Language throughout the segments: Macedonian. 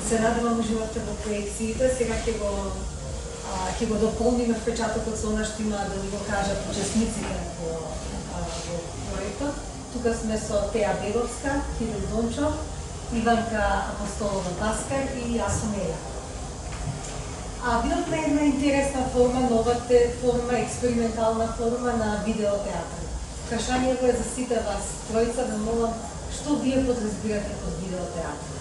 се надевам уживавте во проекциите, сега ќе го дополниме впечатокот со она што има да ни го кажат учесниците во проектот. Тука сме со Теја Беговска, Кирил Дончов, Иванка Апостолова-Баскар и јас сум Елја. Видовме една интересна форма, новата форма, експериментална форма на видеотеатар. Прашањето е за сите вас тројца, да молам, што вие подразбирате под видеотеатар?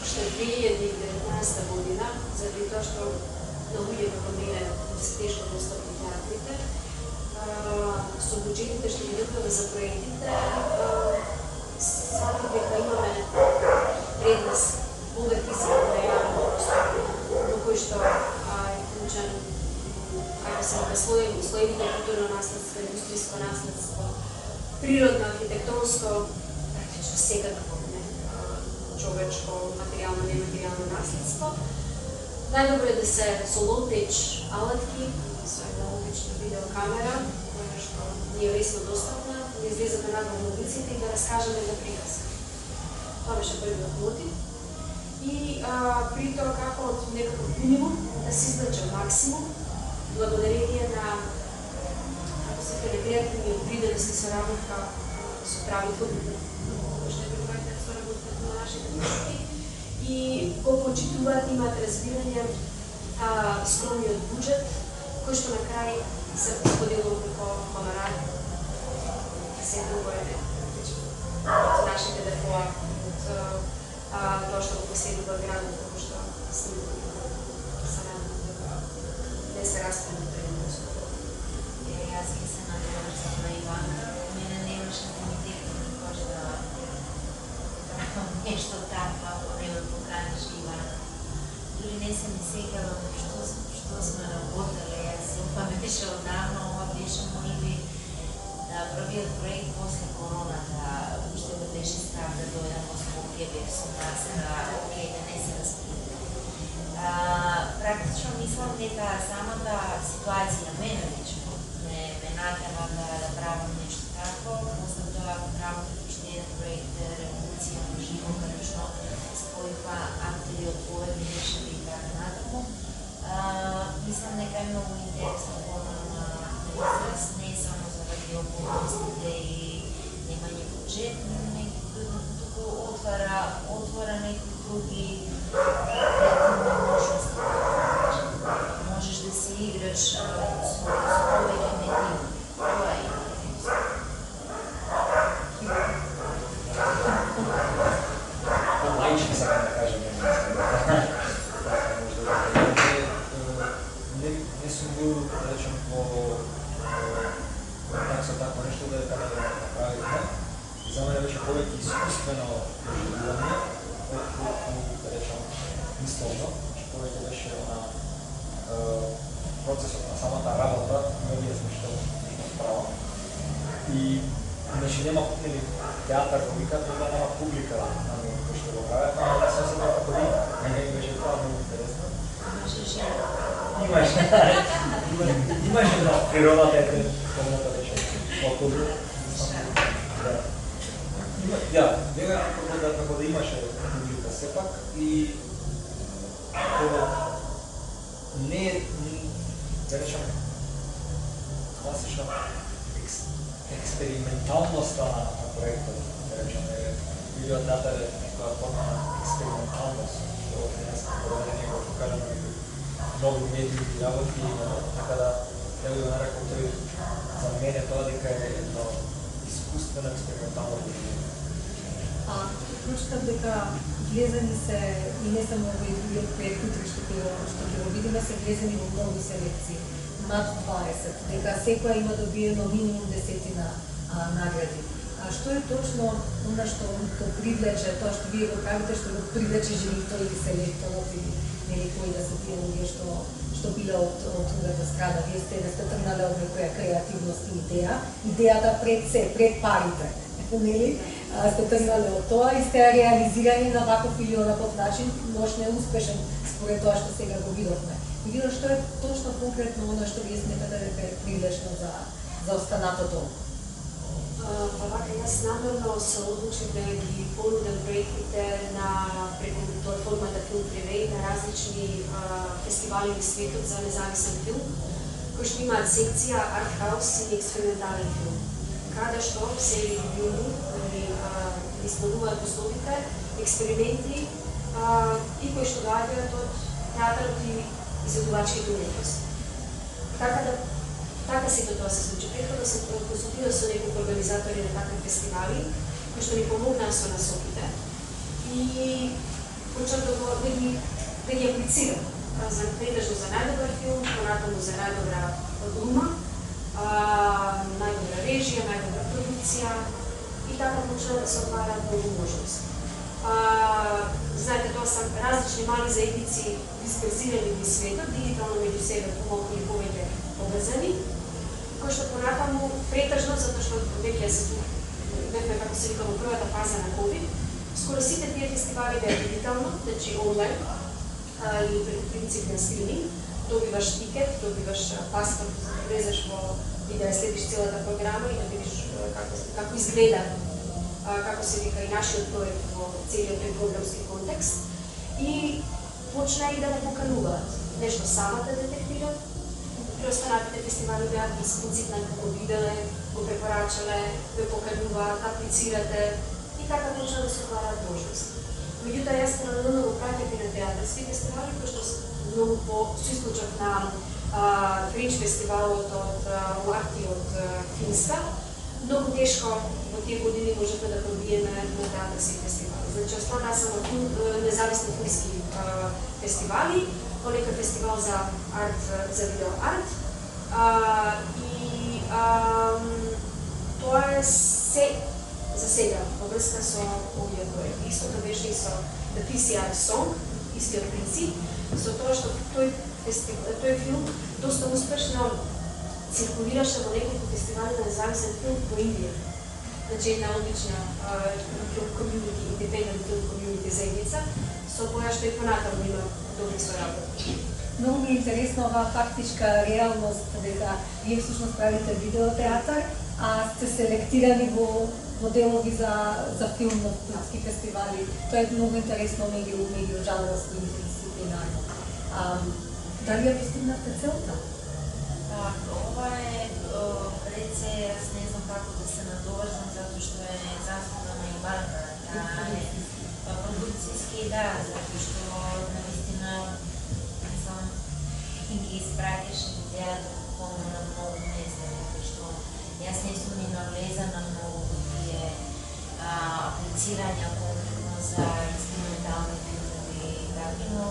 Уште 2019 година, заради тоа што луѓето во мене се тешко достапни театрите, со буџетите што ги добиваме за проектите, сватив дека имаме пред нас богат изглед на јавен простор, во кој што е вклучен, како се вика, слоевите културно наследство, индустријско наследство, природно, архитектонско, практично секакво, човечко, материјално, нематеријално наследство. Најдобро е да се со лоу-теч алатки, со една обична видеокамера, која што ни е лесно достапна, да излеземе надвор на улиците и да раскажеме да приказка. Тоа беше првиот мотив. И при тоа како од некаков минимум да се излече максимум, благодарение на креативниот приден се соработка со правителните, што е предварите со работата на нашите мишки, и го почитуваат, имаат разбирање скромниот буџет, кој што на крај се поделува преко хонорар. Се друго е од нашите депоа, од тоа што го поседува градот, како што се надам дека не се распадне предимно. Јас ќе се надевам на Иванка. Мене немаше да ми текне никош да нешто такво, ако не ме поканиш Иванка. Дори не се ми сеќавам што сме работеле. Јас се паметеше одавно, ова беше можеби првиот проект после короната, уште да беше страх да дојдам во Скопје, бев со маска, окей, да не се распитам. Практично мислам дека самата ситуација, мене лично, ме натера да правам нешто такво. После тоа работев уште еден проект Револуција на живо, каде што спојува актери од поеми, дешеви и така натаму. Мислам дека е многу интересна форма на израз, не само заради околностите и немање буџет, туку отвара некои други креативни можности. Можеш да се играш со повеќе медии. Тоа е интересно. Лаично сакам да кажем не сум бил, да речем, во со такво нешто да направиме. За мене беше повеќе искуствено доживување, отколку, да речем, мисловно, што повеќе беше на процесот на самата работа, ние сме што справа. И значи нема театар во викат, нема публика на кој што го прават, но да се осетам како ви, мене беше тоа многу интересно. Имаше на природата е комната беше околу. Да, како да имаше публика сепак и не е, да речем, класична експерименталноста на проектот, да речем, видеотеатар е некоја форма на експерименталност, што не сме проведени, како кажам, многу медиуми работи, така да не го нарекам тој за мене тоа дека е едно искуствено експериментално движење. Прочитав дека влезени се и не само во другиот проект што ќе го видиме, се влезени во многу селекции, над 20, дека секоја има добиено минимум 10 награди. Што е точно она што го привлече, тоа што вие го правите, што го привлече женитор или селекторот или кои да се тие луѓе што биле од другата страна? Вие сте тргнале од некоја креативност и идејата пред парите, нели? Сте тргнале од тоа и сте реализирани на ваков или онаков начин, може не успешен според тоа што сега го видовме. И видов што е точно конкретно оно што вие сметате дека е привлечно за останатото? Па вака, јас намерно се одлучив да ги понудам проектите преку платформата Film Prevay на различни фестивали во светот за независен филм, кои што имаат секција Art House и експериментален филм, каде што се филми изпълнуваат условите, експерименти и кои што доаѓаат од театарот и изедувачките уметности. Така сето тоа се случи. Претходно се консултирав со неколку организатори на такви фестивали, кои што ни помогнаа со насоките и почнав да ги аплицирам предажно за најдобар филм, понатаму за најдобра глума, најдобра режија, најдобра продукција и така почнаа да се отвараат многу можности. Знаете, тоа се различни мали заедници дисперзирани во светот, дигитално меѓу себе помалку или повеќе поврзани, кои што понатаму претежно, затоа што веќе бевме, како се вика, во првата фаза на COVID, скоро сите тие фестивали беа дигитално, значи онлайн, или преку принцип на стриминг, добиваш тикет, добиваш паспорт за да влезеш и да следиш целата програма и да видиш како изгледа, како се вика, и нашиот проект во целиот тој програмски контекст. И почна и да ме покануваат. Нешто сама да детектират. Преостанатите фестивали беа принципно го виделе, го препорачале, ве покануваат, аплицирате и така почна да се отвараат можности. Меѓутоа, јас паралелно го пратев и на театарски фестивали, кои што многу со исклучок на Френч фестивалот од Лахти од Финска, многу тешко во тие години можевме да пробиеме на театарски фестивали. Значи, останаа само независни филмски фестивали, онека фестивал за арт, за видео арт, и тоа е се за сега во врска со овие проекти. Истото беше и со The PCR Song, истиот принцип, со тоа што тој филм доста успешно циркулираше во неколку фестивали на независен филм во Индија. Значи, една одлична комјунити, индепендент филм комјунити заедница, со која што и понатаму има добри соработки. Многу ми е интересно оваа фактичка реалност, дека вие всушност правите видеотеатар, а сте селектирани во делови за филм на филмски фестивали. Тоа е многу интересно меѓу жанровски и дисциплинарно. Дали ја постигнавте целта? Ова е пред се, јас не знам како да се надоврзам, затоа што е заслуга на Иванка. Таа е продукцијски, да, затоа што наистина ги испратиш идеја да помогне на многу места, затоа што јас не сум ни навлезана многу во тие аплицирања конкретно за експериментални филмови и така, но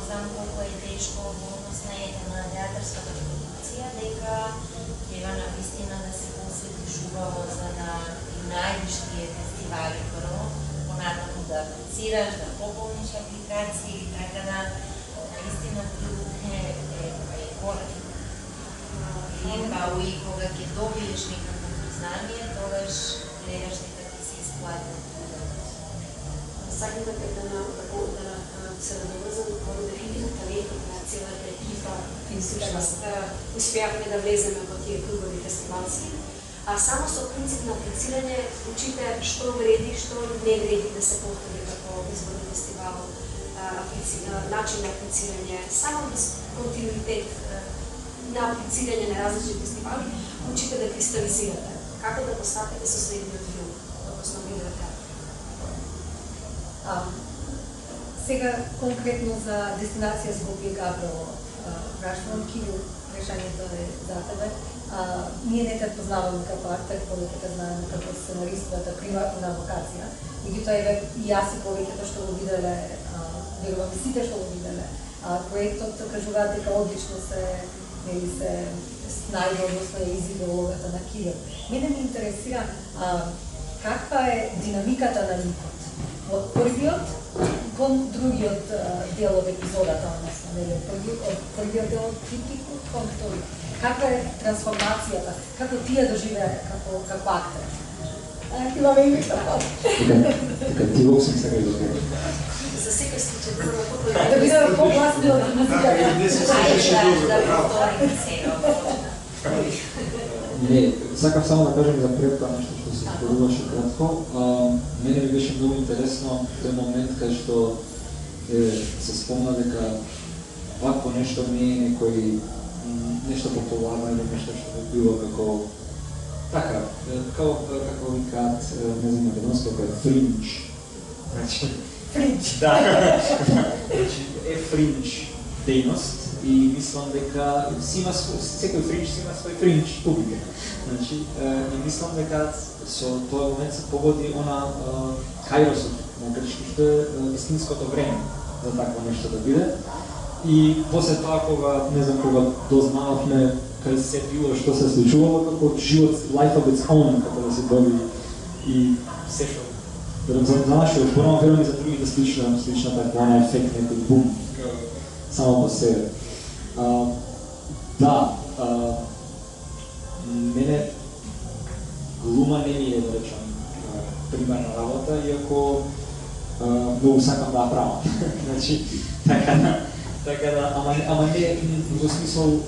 знам колку е тешко во однос на една театарската продукција, дека треба навистина да се посветиш убаво за да најдеш тие фестивали прво, понатаму да аплицираш, да пополниш апликации, така да наистина трудот е корак. И кога ќе добиеш некакво признание, тогаш гледаш дека ти се исплати. Сакам да се надоврзам благодарение на талентот на целата екипа и всушност успеавме да влеземе во тие кругови фестивалски. А само со принцип на аплицирање учите што вреди, што не вреди да се повтори како изборни фестивал, начин на аплицирање, само без континуитет на аплицирање на различни фестивали, учите да кристализирате, како да постапите со следниот филм, односно видеотеатар. Сега конкретно за дестинација Скопје Габрово, прашувам Кирил, решањето е за тебе. Ние не те познаваме како актер, повеќе те знаеме како сценаристовата приватна вокација. Меѓутоа и јас и повеќето што го виделе, верувам и сите што го виделе, проектот кажуваат дека одлично се снајде, односно е изиде улогата на Кирил. Мене ми интересира каква е динамиката на ликот од првиот кон другиот дел од епизодата, односно, од првиот дел од критикот кон вториот. Каква е трансформацијата? Како тие доживеа како актер? Имаме и микрофон. Така ти го си сакаш да кажеш. За секој случај прво Да бидеме погласни од музиката. Да повторим сега. Не, сакав само да кажем за пред тоа нешто што се зборуваше кратко. Мене ми беше многу интересно тој момент кај што се спомна дека вакво нешто не е некој нешто популарно или нешто што би било како така, како викаат, не знам македонски, како е фриндж. Значи, Фриндж. Да. Значи, е фриндж дејност и мислам дека секој фриндж си има свој фриндж публика. Значи, и мислам дека со тој момент се погоди она кајросот на грчки, што е истинското време за такво нешто да биде. И после тоа кога, не знам, кога дознававме кај се било што се случувало, како живот, life of its own, како да се доби и се што за нашето упорно верувам и за другите слична така она ефект, некој бум само по себе. Да, мене глума не ми е, да речам, примерна работа, иако многу сакам да ја правам. Значи, така да, ама не во смисол,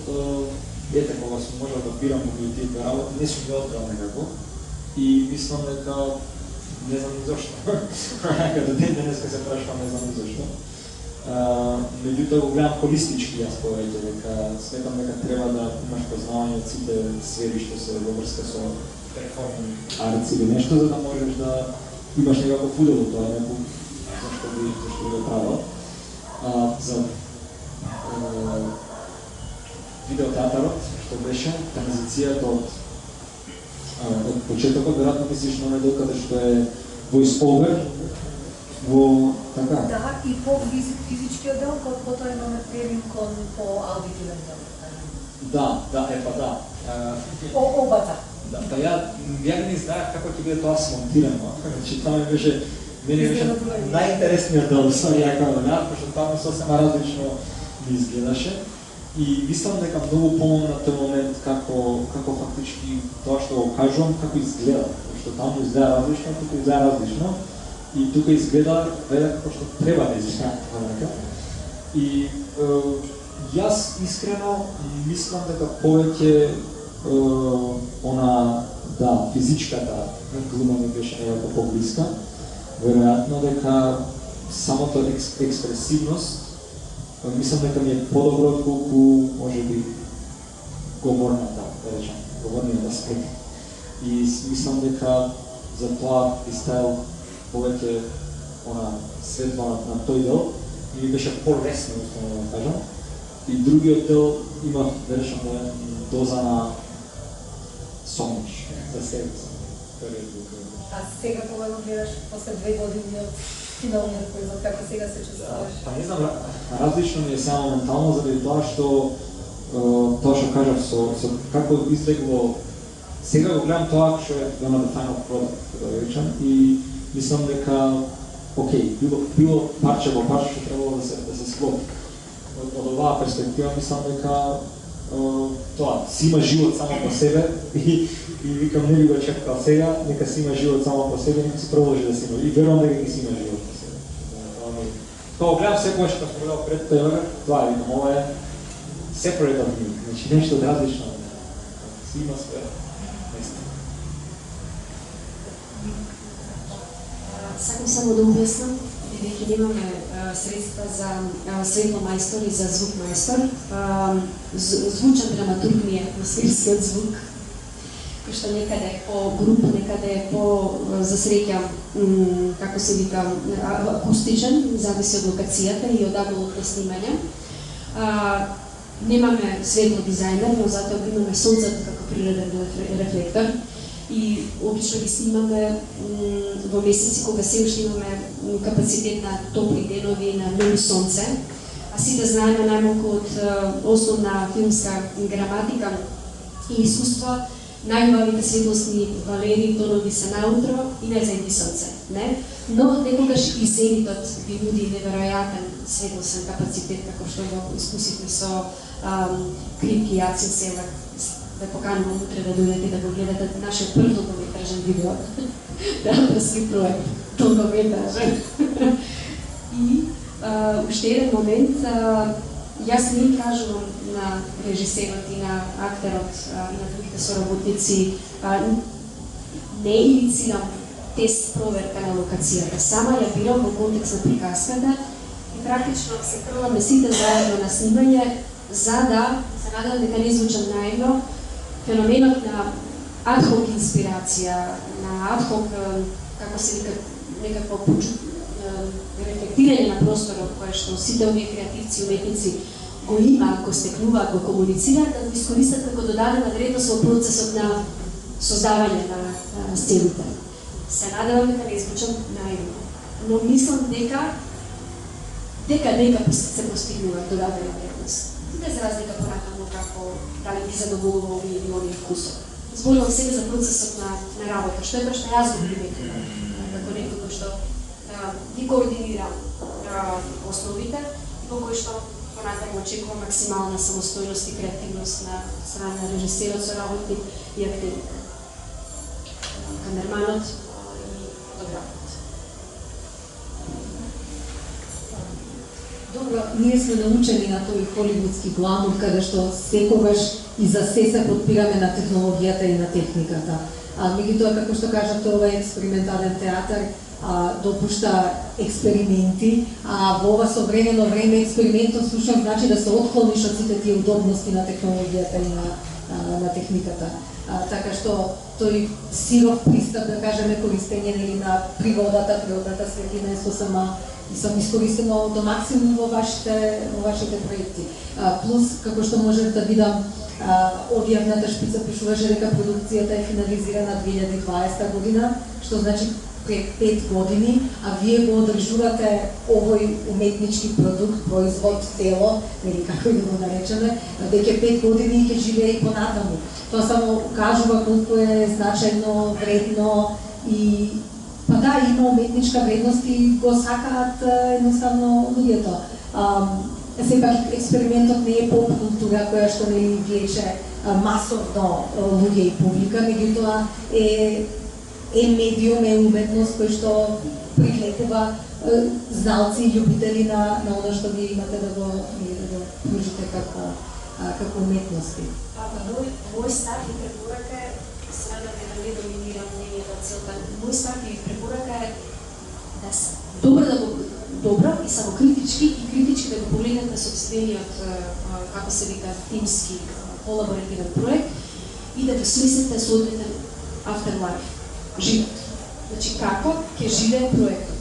ете, кога сум можел да бирам меѓу тие две работи, не сум ги одбрал некако и мислам дека не знам ни зашто. Като ден денеска се прашувам, не знам ни зашто. Меѓутоа го гледам холистички јас повеќе, дека сметам дека треба да имаш познавање од сите сфери што се во врска со перформинг арт или нешто, за да можеш да имаш некаков удел од тоа, зашто би го правил. За видеотеатарот, што беше транзицијата од почетокот, веројатно мислиш на неделката што е voice over во така. Да, и по физичкиот дел, потоа имаме премин кон по аудитивен дел. Да, да. Обата. Да, па ја не знаев како ќе биде тоа смонтирано. Значи тоа ми беше најинтересниот дел со јака да, пошто таму сосема различно ми изгледаше. И мислам дека многу помогна тој момент како фактички тоа што го кажувам, како изгледа. Пошто таму изгледа различно, тука изгледа различно. И тука изгледа како што треба да изгледа. И јас искрено мислам дека повеќе она, да, физичката глума ми беше некако поблиска. Веројатно дека самото експресивност мислам дека ми е подобро отколку можеби говорната, да речем, говорниот аспект. И мислам дека за тоа стайл повеќе она светла на тој дел ми беше полесно, уствено да кажам. И другиот дел има, да речем, доза на сомниш за себе си. А сега кога го гледаш после 2 години од финалниот производ, како сега се чувствуваш? Па не знам, различно ми е само ментално заради тоа што кажав со како излегло. Сега го гледам тоа што е на the final product, да речам, и мислам дека окей, било парче во парче што требало да се склопи. Од оваа перспектива мислам дека тоа си има живот само по себе и викам не би го чекал сега, нека си има живот само по себе, нека си продолжи да си има. И верувам дека ги си има живот по себе. Тоа гледам секогаш што споменав пред тоа, тоа е, викам, ова е separate od me, значи нешто различно. Си има своја место. Сакам само да објаснам, бидејќи немаме средства за светло мајстор и за звук мајстор. Звучен драматург ми е атмосферскиот звук, кој што некаде е по груп, некаде е по, за среќа, како се вика, акустичен, зависи од локацијата и од ангелот на снимање. Немаме светло дизајнер, но затоа имаме сонцето како природен рефлектор. И обично ги снимаме во месеци кога се уште имаме капацитет на топли денови на многу сонце. А сите знаеме најмалку од основна филмска граматика и искуство, најубавите светлосни валери тонови се наутро и не зајди сонце, не? Но некогаш и зенитот ви нуди неверојатен светлосен капацитет, како што го искусивме со Крипки Јацин Селак. Да поканувам утре да дојдете да го гледате нашиот прв долговметражен видео. Да, авторски проект, долговметражен. И уште еден момент, Јас не им кажувам на режисерот и на актерот и на другите соработници, не инициирам тест проверка на локацијата. Сама ја бирам во контекст на приказката и практично се крваме сите заедно на снимање за да се надевам дека не звучам наивно. Феноменот на адхок инспирација, на адхок, како се вика, некакво рефлектирање на просторот кое што сите овие креативци и уметници го имаат, го стекнуваат, го комуницираат, да го искористат како додадена вредност во процесот на создавање на сцените. Се надевам дека не звучам наивно, но мислам дека се постигнува додадена вредност. Без разлика понатаму како дали ги задоволува овие или оние вкусови. Зборувам сега за процесот на работа, што е тоа што јас го приметувам, како некој кој што ги координира основите и по кој што понатаму очекува максимална самостојност и креативност на страна на режисерот, соработник и актерот, камерманот и фотографот. Добро, ние сме научени на тој холивудски гламур, каде што секогаш и за се подпираме на технологијата и на техниката. Меѓутоа, како што кажавте, ова е експериментален театар, допушта експерименти, во ова современо време експериментот слушам значи да се отклониш од сите тие удобности на технологијата и на техниката. Така што тој сиров пристап, да кажеме, користење на природата светлина е сосема и сам искористено до максимум во вашите проекти. Плюс, како што можев да видам, одјавната шпица пишуваше дека продукцијата е финализирана 2020 година, што значи пред 5 години, а вие го одржувате овој уметнички продукт, производ, тело, или како и да го наречеме, дека 5 години ќе живее и понатаму. Тоа само кажува колку е значајно, вредно и па да, има уметничка вредност и го сакаат едноставно луѓето. Сепак експериментот не е поп култура која што не влече масовно луѓе и публика, меѓутоа е медиум, е уметност кој што привлекува зналци и љубители на оно што вие имате да го пружите како уметности. Мој став и препорака е, сега да не доминирам мнението од целта, мој став и препорака е добро и самокритички и критички да го погледнете собствениот, како се вика, тимски, колаборативен проект и да го смислите соодветен afterlife, живот. Значи, како ќе живее проектот?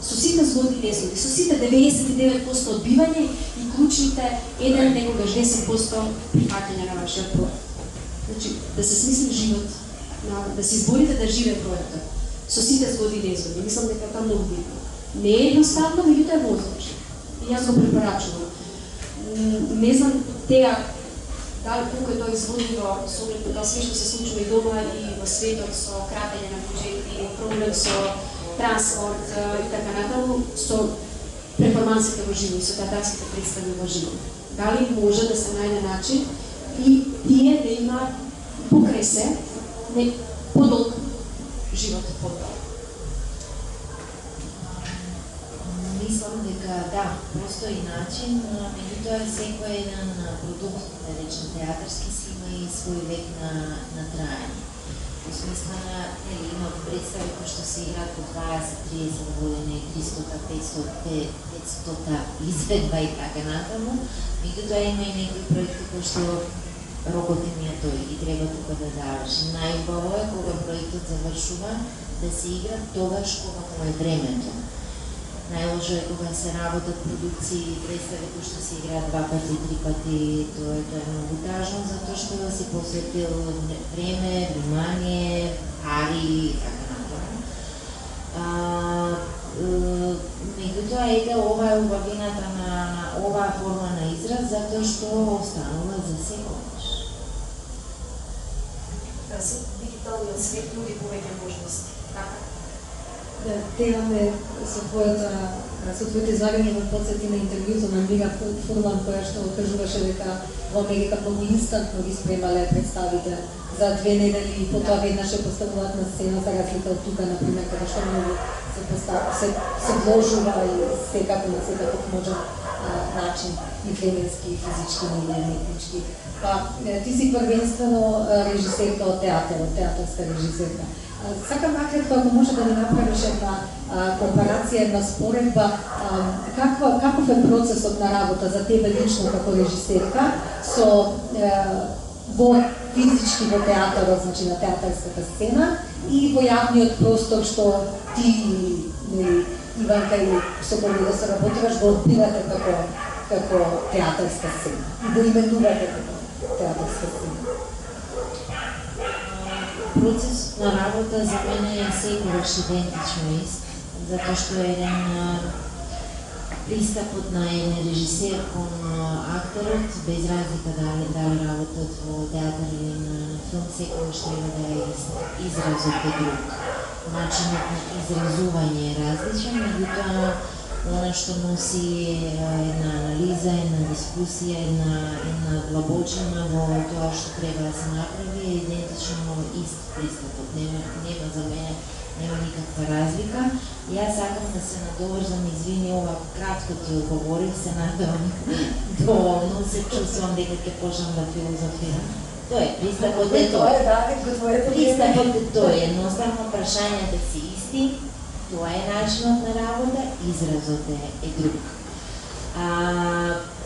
Со сите згоди и незгоди, со сите 99% одбивање и клучните 1, некогаш 10% прифаќање на вашиот проект. Значи, да се смисли живот, да се изборите да живее проектот, со сите згоди и незгоди. Мислам дека тоа многу битно. Не е едноставно, меѓутоа е возможно. И јас го препорачувам. Не знам дали колку е тоа изводливо со оглед на тоа све што се случува и дома и во светот со кратење на буџети, проблем со транспорт и така натаму, со перформансите во живо и со театарските представи во живо. Дали може да се најде начин и тие да имаат покрај се подолг живот под тоа? Мислам дека да, постои начин, меѓутоа секој еден продукт, да речем театарски, си има и свој век на траење. Во смисла на, има представи кои што се играат по 20-30 години, 300-500 изведба и така натаму, меѓутоа има и некои проекти кои што рокот им е тој и треба тука да заврши. Најубаво е кога проектот завршува да се игра тогаш кога му е времето. Најлошо е кога се работат продукции и представи кои што се играат 2 пати, 3 пати, тоа е многу тажно, затоа што да си посветил време, внимание, пари и така натаму. Меѓутоа, ете, ова е убавината на оваа форма на израз, затоа што останува за секогаш. Со дигиталниот свет нуди повеќе можности. Така? Темаме со твоите излагање во подсети на интервјуто на Мира Фурлан, која што кажуваше дека во Америка многу инстантно ги спремале представите за 2 недели и потоа веднаш се поставуваат на сцена, за разлика од тука, например, каде што многу се вложува и секако може начин, и временски, и физички, и уметнички. Па, ти си првенствено режисерка од театарот, театарска режисерка. Сакам накратко, ако може да ни направиш една компарација, една споредба, каков е процесот на работа за тебе лично како режисерка со во физички во театарот, значи на театарската сцена, и во јавниот простор што ти, Иванка и со кој да се работуваш, го одбивате како театарска сцена и го именувате како театарска сцена. Процес на работа за мене е секогаш идентично ист, затоа што е еден пристапот на еден режисер кон акторот, без разлика дали работат во театар или на филм, секогаш треба да е ист. Изразот е друг. Начинот на изразување е различен, меѓутоа она што носи една анализа, една дискусија, една длабочина во тоа што треба да се направи е идентично ист пристапот. Нема за мене, нема никаква разлика. Јас сакам да се надоврзам, извини, ова кратко ти одговорив, се надевам доволно, се чувствувам дека ќе почнам да филозофирам. Тоа е, пристапот е тоа. Пристапот е тоа, едноставно прашањата си исти, тоа е начинот на работа, изразот е друг.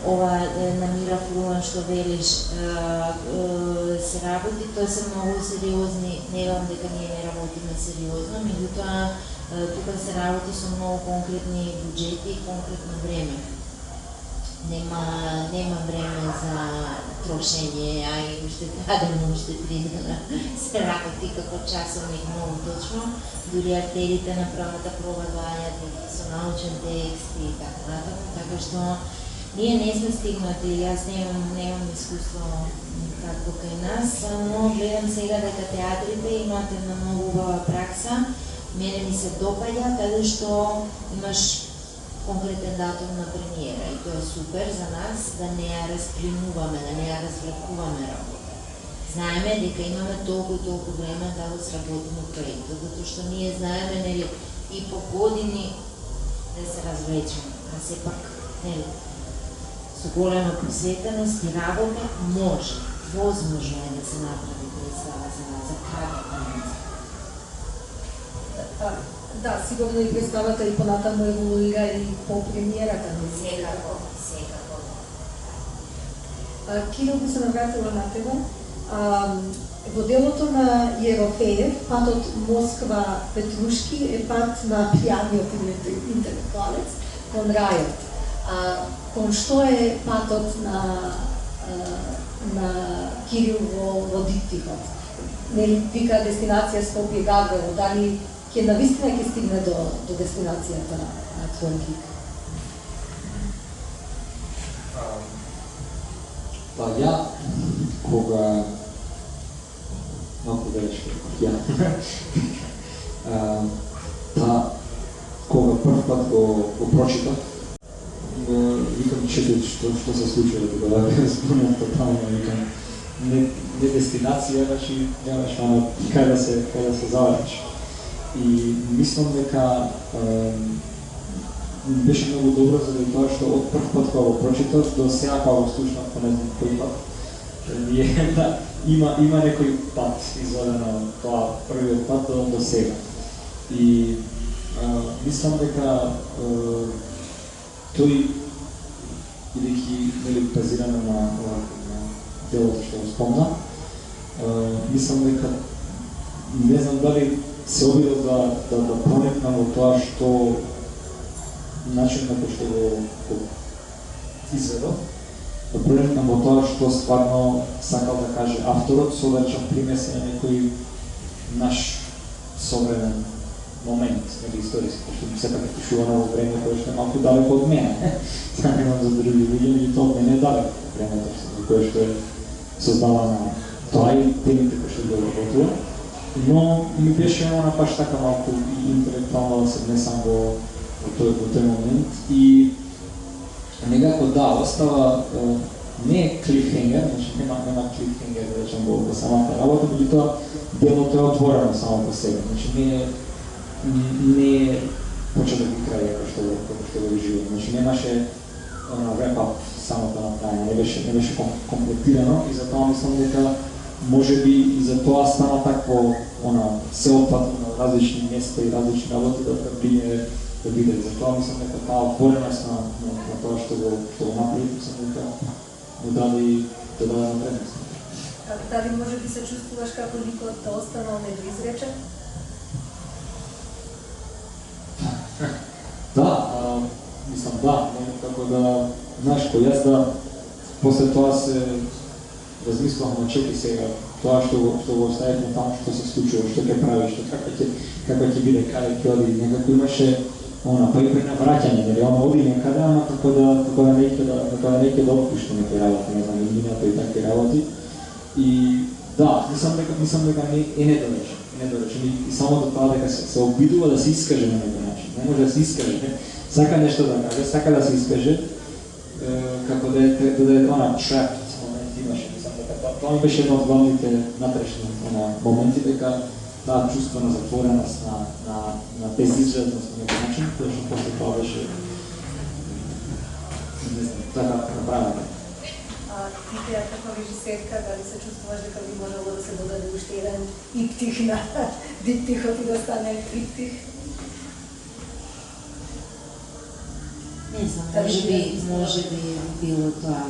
Ова на Мира Фрулан што велиш се работи, тоа се многу сериозни, не велам дека ние не работиме сериозно, меѓутоа тука се работи со многу конкретни буџети и конкретно време. Нема време за трошење, уште дадено, уште 3 дена се работи како часовник многу точно, дури актерите на првата проба доаѓаат со научен текст и така натаму, така што ние не сме стигнати, јас немам искуство како кај нас, но гледам сега дека театрите имаат една многу убава пракса, мене ми се допаѓа, каде што имаш конкретен датум на премиера и тоа е супер за нас да не ја разплинуваме, да не ја развлекуваме работа. Знаеме дека имаме толку и толку време да го сработиме проектот, затоа што ние знаеме нели и по години да се развлечеме, а сепак нели со голема посветеност и работа може, возможно е да се направи представа за кратко време. Да, сигурно и представата и понатаму еволуира и по премиерата. Секако. Кирил би се навратила на тебе. Во делото на Јерофеев, патот Москва-Петрушки е пат на пијаниот интелектуалец кон рајот. Кон што е патот на Кирил во диптихот? Нели вика дестинација Скопје Габрово, дали ќе навистина ќе стигне до дестинацијата на твој гиг? Па ја, кога малку велешко, ја, кога прв пат го прочитав, викам чекај што се случува, да спомнам тотално, викам не дестинација, значи нямаш кај да се заврнеш. И мислам дека беше многу добро заради тоа што од прв пат кога го прочитав до сега кога го слушнав по не знам кој пат. Има некој пат изведено тоа првиот пат до сега. И мислам дека тој бидејќи нели базирано на делото што го спомна, мислам дека не знам дали се обидов да проникнам во тоа што начин на кој што го изведов, да проникнам во тоа што стварно сакал да каже авторот со вечен примеси на некој наш современ момент, нели историски, што сепак е пишувано во време кое што е малку далеко од мене. Немам за други луѓе, меѓутоа од мене е далеко времето за кое што е создавано тоа и темите кои што го работува. Но ми беше она баш така малку интелектуално да се внесам во тој момент и некако да, остава не е клифхенгер, значи нема клифхенгер да речем во самата работа, меѓутоа делото е отворено само по себе, значи не почеток и крај како што го живеем, значи немаше wrap-up самото направење, не беше комплетирано и затоа мислам дека можеби и за тоа стана такво сеопфатно на различни места и различни работи да биде. Затоа мислам дека таа отвореност на тоа што го направи, мислам дека му даде предност. Дали може би се чувствуваш како ликот да останал недоизречен? Да, мислам да, како да, знаеш, кој јас да после тоа се размислувам, чеки сега, тоа што го оставивме таму, што се случува, што ќе прави, како ќе биде, каде ќе оди, некако имаше па и при навраќање, дали оди некаде, ама како да не ќе да отпушта некои работи, не знам, имињата и такви работи. И да, мислам дека е недоречен и самото тоа дека се обидува да се искаже на некој начин. Не може да се искаже, сака нешто да каже, сака да се искаже, како да е trapped момент имаше. Мислам дека тоа беше едно од главните натрешни моменти, дека таа чувство на затвореност, на безизразност на некој начин, кој што после тоа беше така направено. Ти теа како режисерка, дали се чувствуваш дека би можело да се додаде уште еден иптих на диптихот и да стане триптих? Не знам, може би било тоа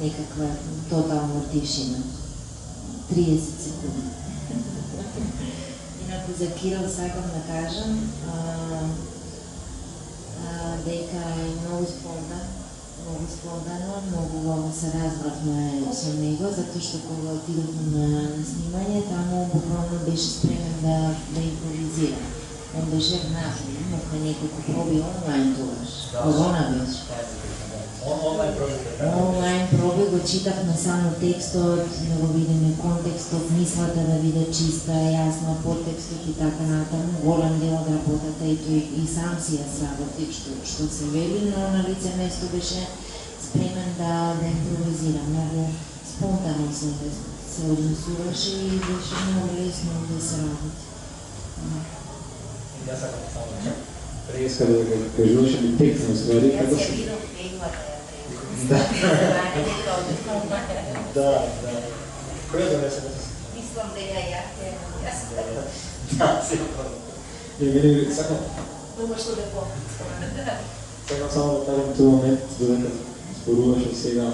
некаква тотална тишина. 30 секунди. Инаку за Кирил сакам да кажам дека е многу спондано, многу убаво се разбравме со него, затоа што кога отидовме на снимање, таму буквално беше спремен да импровизира. Он беше внатли, имавме неколку проби онлайн тогаш. Корона беше. Онлайн проби го читавме само текстот, да го видиме контекстот, мислата да биде чиста, јасна, подтекстот и така натаму. Голем дел од работата и тој и сам си ја сработи што се вели, но на лице место беше спремен да импровизира. Многу спонтано се однесуваше и беше многу лесно да се работи. Јас сакам само да Преска да кажуваше ми текст на ствари, како што... Да. Кој да не се Мислам дека јас. Да, сигурно. Сакам... Нема што да Сакам само да кажам тој момент, додека споруваше сега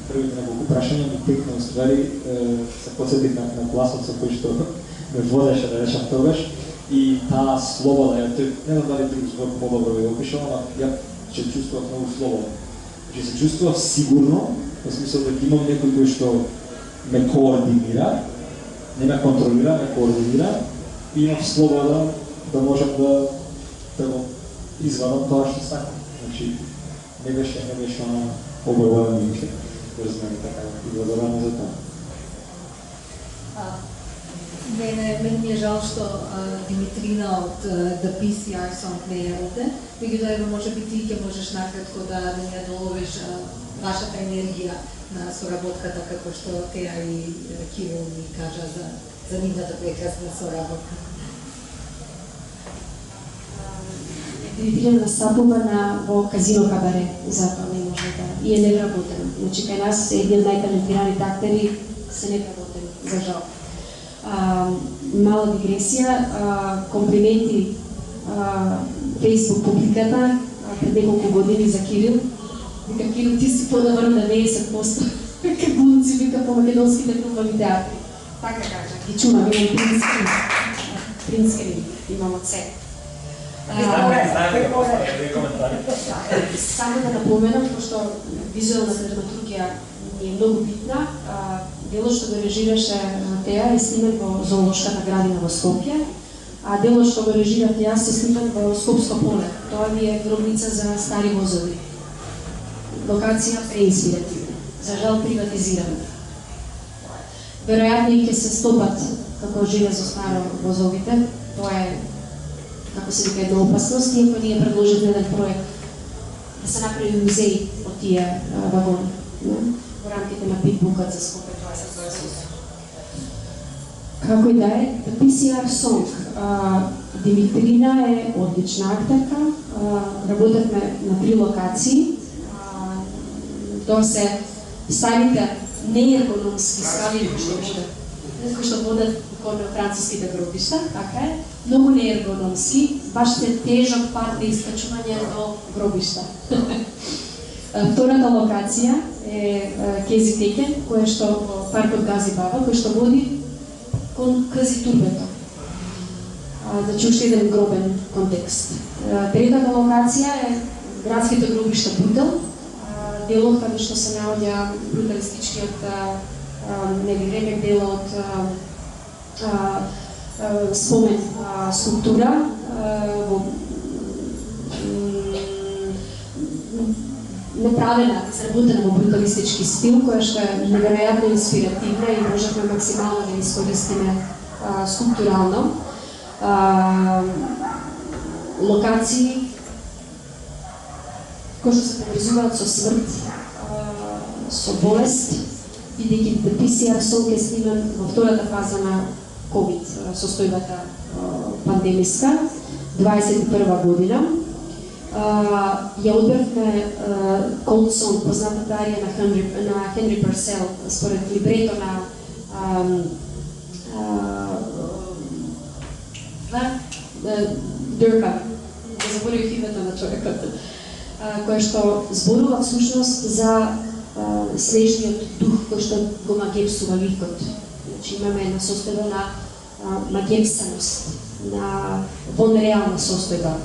првите неколку прашања, ми текна ствари, се подсетих на класот со кој што ме водеше да речам тогаш, и таа слобода, не знам дали друг збор подобро ја опишал, ама ја се чувствував многу слободно. Значи се чувствував сигурно, во смисол дека имам некој кој што ме координира, не ме контролира, ме координира, и имам слобода да можам да го извадам тоа што сакам. Значи, не беше обрвано мишле, разбираме така, и благодарам за тоа. Мене ми е жал што Димитрина од The PCR Song не е овде, меѓутоа може би ти ќе можеш накратко да ја доловиш вашата енергија на соработката, како што Теа и Кирил ми кажа за нивната прекрасна соработка. Димитрина настапува во Казино Кабаре, затоа не може да и е невработен. Значи кај нас е едни од најталентираните актери се невработени, за жал. Мала дигресија, комплименти Facebook публиката пред неколку години за Кирил. Вика, Кирил, ти си подобар на 90%. Како булци, вика, по македонските трупави театри. Така кажа, ги чувам, имам принц Крим, имам од себе. Само да напоменам, пошто визуелната драматургија ни е многу битна, делот што го режираше Теа е сниман во зоолошката градина во Скопје, а делот што го режирав јас е сниман во Скопско поле. Тоа ви е гробница за стари возови. Локација преинспиративна. За жал приватизирана. Веројатно и ќе се стопат како железо старо возовите. Тоа е, како се вика, една опасност, иако ние предложивме еден проект да се направи музеј од тие вагони. Во рамките на Питбукот за Скопје, тоа се тоа. Како и да е, PCR Song. Димитрина е одлична актерка. Работевме на 3 локации. Тоа се старите неергономски скали кои што водат кон француските гробишта, така е, многу неергономски, баш се тежок пат на искачување до гробишта. Втората локација е Кези Текен, која што во паркот Гази Баба, кој што води кон Кази Турбето. Значи уште еден гробен контекст. Третата локација е градските гробишта Бутел, делот каде што се наоѓа бруталистичкиот ремек дел од спомен скулптура во направена, изработена во бруталистички стил, која што е неверојатно инспиративна и можевме максимално да искористиме скулптурално. Локации кои што се поврзуваат со смрт, со болест, бидејќи The PCR Song е сниман во втората фаза на COVID состојбата пандемиска, 21 година. Ја одбравме Cold Song, познатата арија на Хенри Парсел, според либрето на Дърка, да заборавих името на човекот, кој што зборува всушност за снежниот дух кој што го магепсува ликот. Значи имаме една состојба на магепсаност, на вонреална состојба,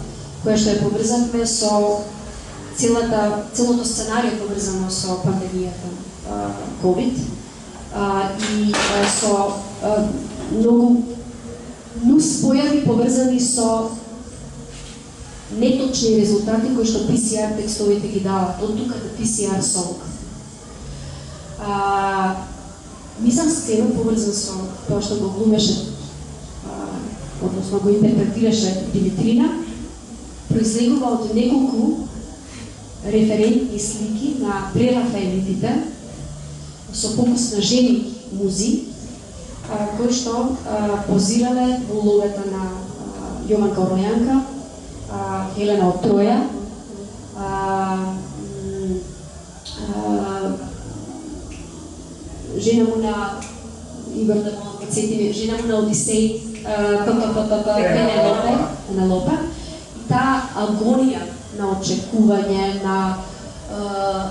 која што ја поврзавме со целото сценарио поврзано со пандемијата COVID и со многу нус појави поврзани со неточни резултати кои што PCR текстовите ги дават, од тука The PCR Song. Мислам сцена поврзан со тоа што го глумеше, односно го интерпретираше Димитрина, произлегува од неколку референтни слики на прерафаелитите со фокус на жени музи, кои што позирале во улогата на Јованка Оројанка, Хелена од Троја, жена му на Игор да му подсетиме, жена му на Одисеј, Пенелопе, таа агонија на очекување, на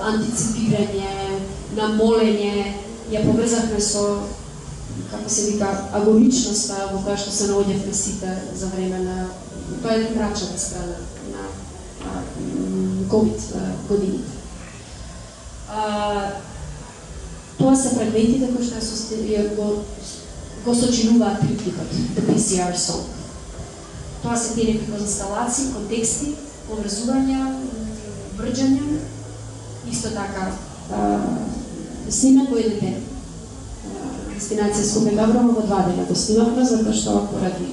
антиципирање, на молење, ја поврзавме со, како се вика, агоничноста во која што се наоѓавме сите за време на тоа е мрачната страна на COVID годините. Тоа се фрагментите кои што го сочинуваат триптикот, The PCR Song. Тоа се тие некои инсталации, контексти, поврзувања, врџања, исто така сниман во еден ден. Дестинација Скопје Габрово во 2 дена го снимавме, затоа што поради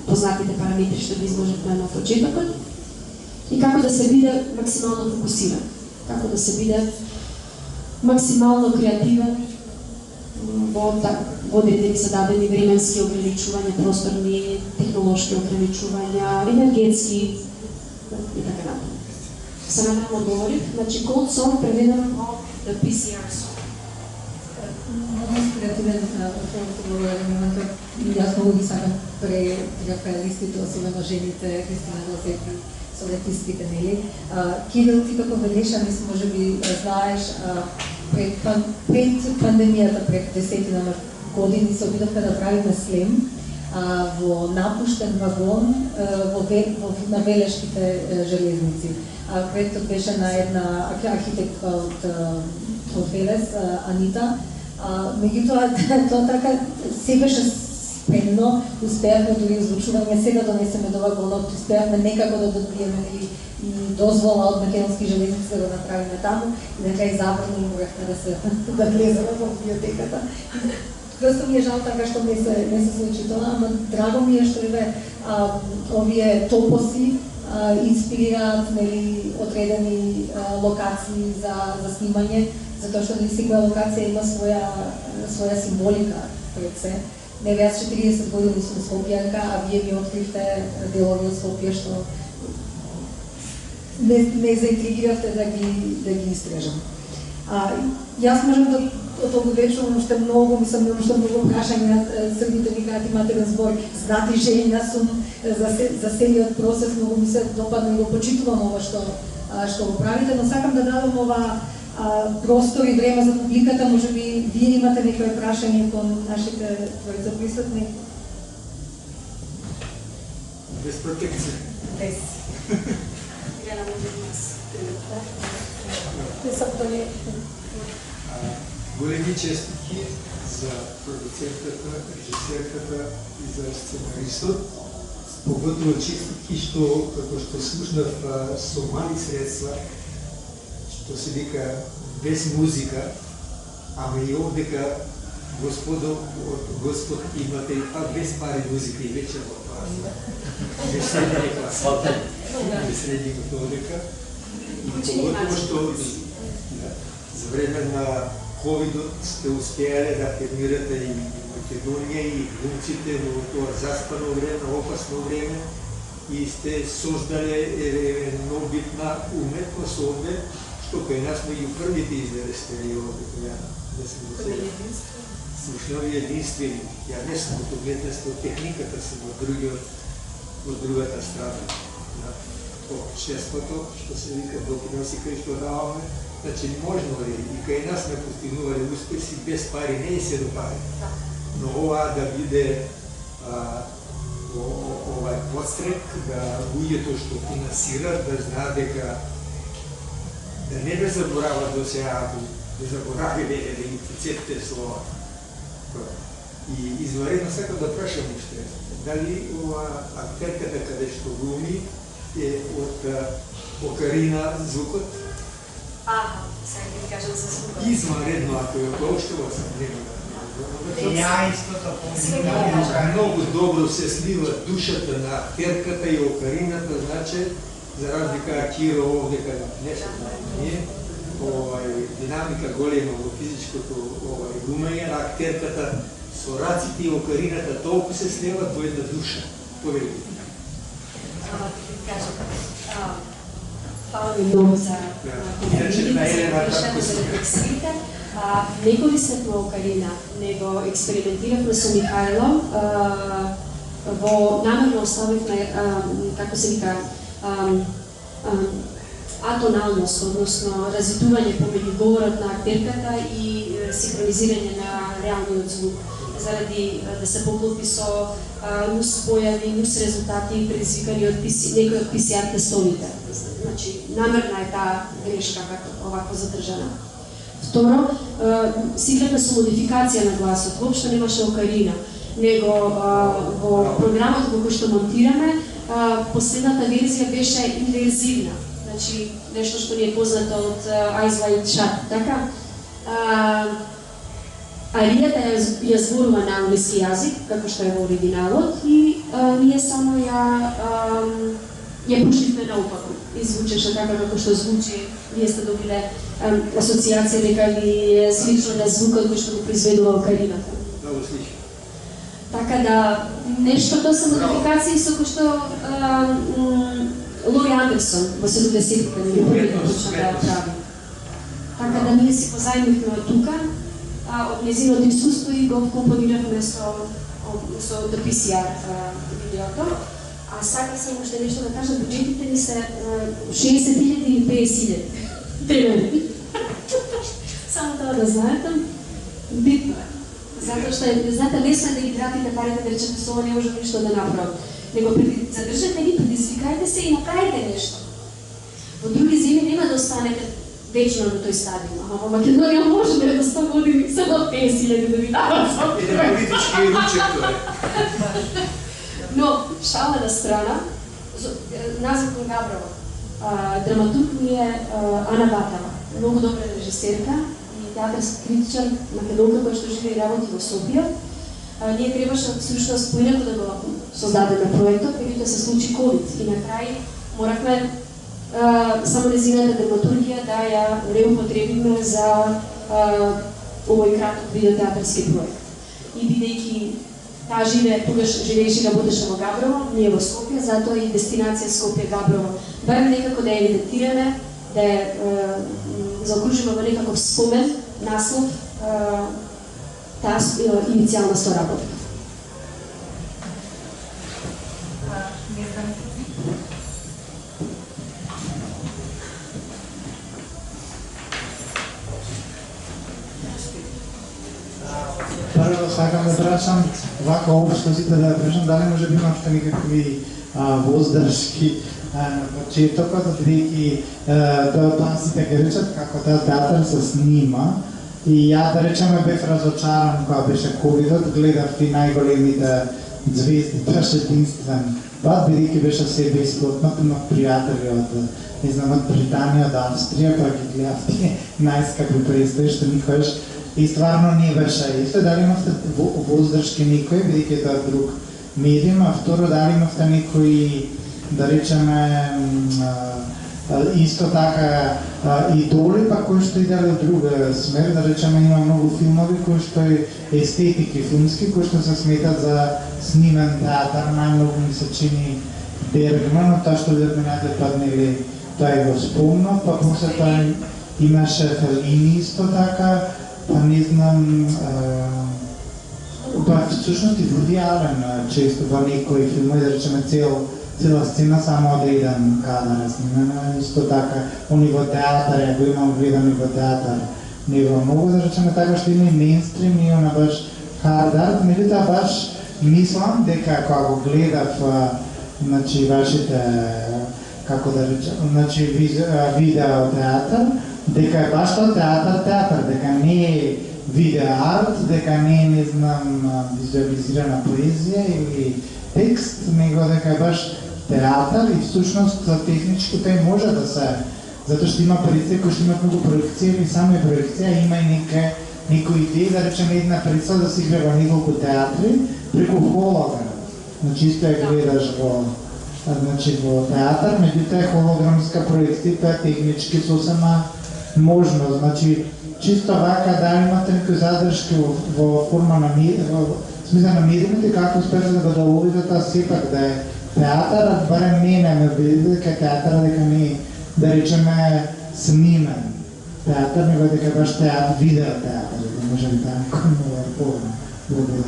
познатите параметри што ги изложивме на почетокот, и како да се биде максимално фокусиран, како да се биде максимално креативен во одредени се дадени временски ограничувања, просторни, технолошки ограничувања, енергетски и така натаму. Се надевам одговорив, значи Cold Song преведено во The PCR Song. Много инспиративен момент. Јас многу ги сакам прерафаелистите, особено жените, Кристина Дозети, советистите, нели? Кирил, ти како веднеша, мислам, може би знаеш, пред пандемијата, пред 10 години, се обидовме да правиме слем во напуштен вагон на Велешките железници. Проектот беше на една архитектка од Велес, Анита. Меѓутоа, тоа така се беше спремно, успеавме дури озвучување, се да донесеме до вагонот, успеавме некако да добиеме и дозвола од Македонски железници да го направиме таму и на крај забрано морахме да влеземе во библиотеката. Просто ми е жал така што не се случи тоа, ама драго ми е што овие топоси инспирираат одредени локации за снимање, затоа што секоја локација има своја символика пред се. Не беа 40 години сум Скопјанка, а вие ми откривте делови од Скопје што не заинтригиравте да ги истражам. Јас можам да од овој вечер уште многу, мислам, уште многу прашања, Србите викаат имате разбор, знати жени, јас сум за целиот процес, многу ми се допадна и го почитувам ова што го правите, но сакам да дадам ова простор и време за публиката, можеби вие имате некои прашања кон нашите тројца присутни. Без протекција. Без. Ирена, може да нас Не сам тој. Големи честитки за продуцентата, режисерката и за сценаристот. Поготово честитки што, како што слушнав со мали средства, што се вика без музика, ама и овдека Господ имате без пари музика и вечер во това. Без средни класа. Без средни овдека. И поготово што за време на ковидот сте успеале да афирмирате и Македонија и глумците во тоа заспано време, опасно време и сте создале едно битна уметност овде, што кај нас меѓу првите излезте овде, која не сме до сега. Слушнови единствени. Ја не сум од уметност, од техниката сум од другата страна. Чеството, што се вика доприноси кај што даваме, значи можно ли и кај нас не постигнували успеси без пари, не и се до пари. Но ова да биде овај подстрек, да луѓето што финансират, да знаат дека да не бе заборават до сега, да заборавиле да ги цеците слова. И изваредно сакам да прашам уште, дали ова актерката каде што глуми е од Окарина звукот? сега ќе ви кажам за звукот. Изваредно, ако ја поштува сам, нема да. Ја истото помним. Многу добро се слива душата на актерката и Окарината, значи, за разлика Киро овде каде не се знае, динамика голема во физичкото глумење на актерката со раците и Окарината толку се слеват во една душа. Повелите. Фала ми многу за рефлексиите. Не користевме Окарина, него експериментиравме со Михајло, во намерно оставивме, како се вика, атоналност, односно разидување помеѓу говорот на актерката и синхронизирање на реалниот звук, заради да се поклопи со нус појави, нус резултати предизвикани од некои од PCR тестовите. Значи, намерна е таа грешка овако задржана. Второ, сиграме со модификација на гласот, воопшто немаше Окарина, него во програмот во кој што монтираме, последната верзија беше инверзивна, значи нешто што ни е познато од Eyes Wide Shut, така? Аријата ја зборува на англиски јазик, како што е во оригиналот, и ние само ја пуштивме наопаку. И звучеше така како што звучи, вие сте добиле асоциација дека ви е слично на звукот кој што го произведува Окарината. Много слично. Така да, нештото се модификации со кој што Лори Андерсон во 70-те ни почна да ја прави. Така да ние си позајмивме од тука, од незиното искуство и го компониравме со The PCR видеото. А сакам само уште нешто да кажам, буџетите ни се 60.000 или 50.000 тренери. Само тоа да знаете, битно е. Затоа што знаете, лесно е да ги тратите парите, да речете со ова не може ништо да направам. Него задржете ги, предизвикајте се и направите нешто. Во други земји нема да останете вечно на тој стадиум. Ама во Македонија можеме до 100 години само 50.000 да ви давам само. Еден политички ручек тоа е. Но, шала на страна, назив на Габрова, драматург ми е Ана Батава, многу добра режисерка и театарски критичар, македонка која што живее и работи во Софија. Ние требаше всушност поинаку да го создадеме проектот, меѓутоа се случи ковид и на крај моравме само незината драматургија да ја реупотребиме за овој краток видеотеатарски проект. И бидејќи Таа тогаш живееше и работеше во Габрово, ние во Скопје, затоа и дестинација Скопје-Габрово. Барем некако да ја евидентираме, да ја заокружиме во некаков спомен, наслов, таа иницијална соработка. Не знам. Прво сакам да прашам, вака обшто сите да прашам, дали може би имате некакви воздржки на почетокот, бидејќи тоа сите ги речат како таа театар се снима и ја да речеме бев разочаран кога беше ковидот, гледав и најголемите звезди, беше единствен пат, бидејќи беше се бесплатно, имав пријатели од не знам, од Британија, од Австрија, па ги гледав тие најскапи представи што никогаш и стварно не беше исто. Дали имавте воздржки некој, бидејќи тоа друг медиум, а второ, дали имавте некои, да речеме, исто така идоли, па кои што иделе од друга смер, да речеме, има многу филмови кои што естетики филмски, кои што се сметат за снимен театар, најмногу ми се чини Бергман, но тоа што Бергманете паднели, тоа е го спомнал, па после тоа имаше Фелини исто така, па не знам, па всушност и Вуди Ален често во некои филмови, да речеме цела сцена само од еден кадар снимена, исто така, они во театар, ја го имам гледан и во театар, не во многу, да речеме така што има и мейнстрим и она баш хард арт, меѓутоа баш мислам дека кога го гледав, значи вашите, како да речем, значи видео театар, дека е баш тоа театар, дека не е видео арт, дека не знам, визуализирана поезија или текст, него дека е баш театар и всушност технички тој може да се, затоа што има представи кои што имат многу проекција или само проекција, има и некои идеи, да речеме една представа да се игра во неколку театри преку холограм. Значи исто ја гледаш во театар, меѓутоа холограмска проекција, тоа е технички сосема можно, значи чисто вака да имате некои задршки во форма на смисла на медиумите, како успеше да го доловите тоа сепак да е театар, барем мене ме види дека театар дека не да речеме снимен театар, него дека баш театар, видео театар, да може би така много благодаря.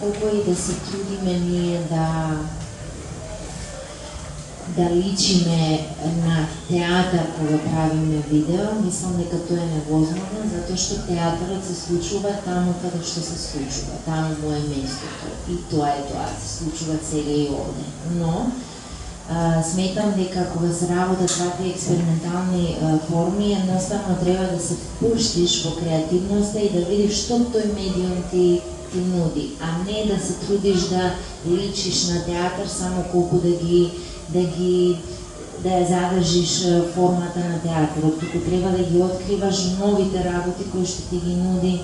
Колко и да се трудиме ние да личиме на театар кога правиме видео, мислам дека тоа е невозможно, затоа што театарот се случува таму каде што се случува, таму му е местото и тоа е тоа, се случува сега и овде. Но сметам дека кога се работат вакви експериментални форми, едноставно треба да се впуштиш во креативноста и да видиш што тој медиум ти нуди, а не да се трудиш да личиш на театар само колку да ја задржиш формата на театарот, туку треба да ги откриваш новите работи кои што ти ги нуди